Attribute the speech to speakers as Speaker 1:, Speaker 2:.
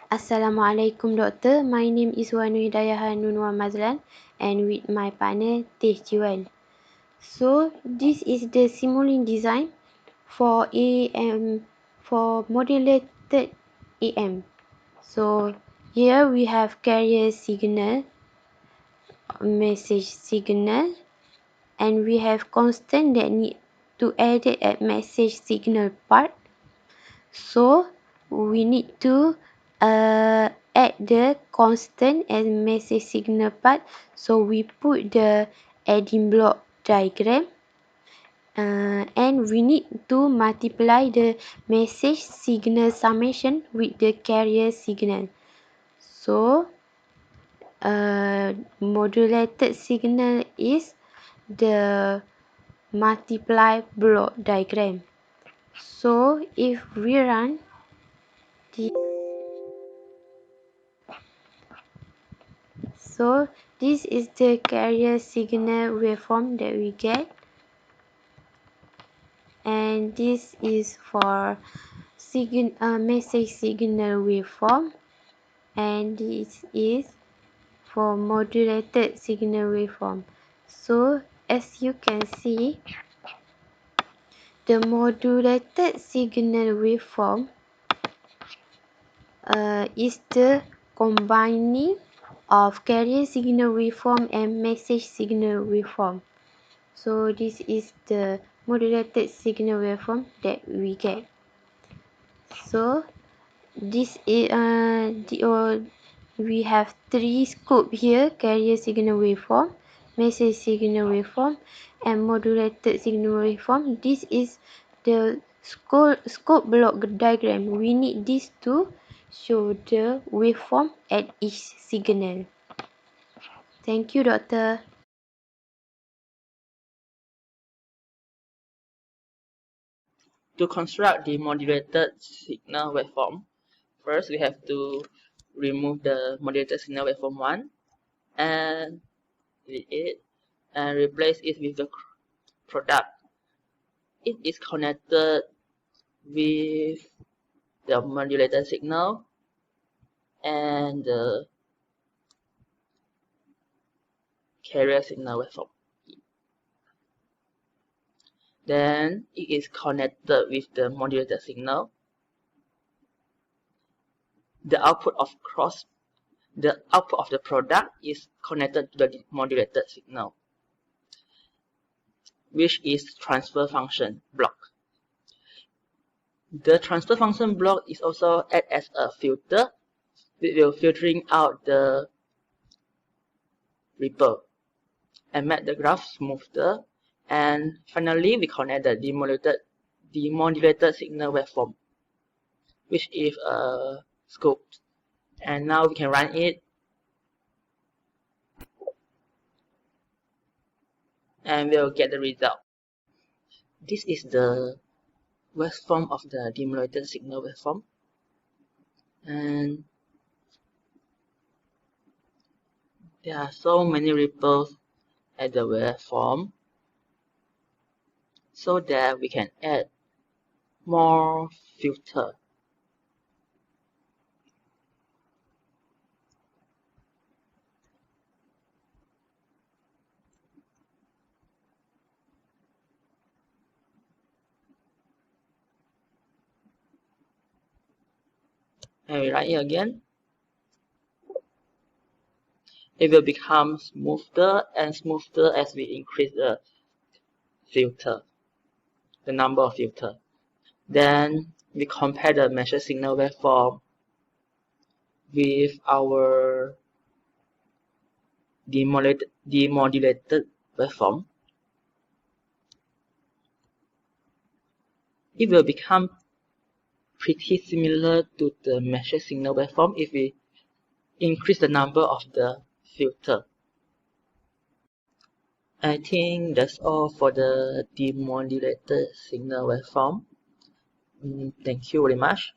Speaker 1: Assalamualaikum Doctor. My name is Wanu Hidayah Nunwa Mazlan and with my partner Teh Jiwal. So this is the simulating design for modulated AM. So here we have carrier signal, message signal, and we have constant that need to add it at message signal part. So we need to add the constant and message signal part. So we put the adding block diagram, and we need to multiply the message signal summation with the carrier signal. So modulated signal is the multiply block diagram. So if we run this, so this is the carrier signal waveform that we get, and this is for message signal waveform, and this is for modulated signal waveform. So as you can see, the modulated signal waveform is the combining of carrier signal waveform and message signal waveform. So this is the modulated signal waveform that we get. So this is we have three scope here: carrier signal waveform, message signal waveform, and modulated signal waveform. This is the scope block diagram. We need this to show the waveform at each signal. Thank you, Doctor.
Speaker 2: To construct the modulated signal waveform, first we have to remove the modulated signal waveform 1 and delete it and replace it with the product. It is connected with the modulated signal and the carrier signal waveform. Then it is connected with the modulated signal. The output of the product is connected to the modulated signal, which is transfer function block. The transfer function block is also act as a filter. It will filtering out the ripple and make the graph smoother. And finally, we connect the demodulated signal waveform, which is a scope. And now we can run it, and we'll get the result. This is the waveform of the demodulated signal waveform, and there are so many ripples at the waveform, so that we can add more filter. And we run it again. It will become smoother and smoother as we increase the filter, the number of filter. Then we compare the measured signal waveform with our demodulated waveform. It will become pretty similar to the measured signal waveform if we increase the number of the filter. I think that's all for the demodulated signal waveform. Thank you very much.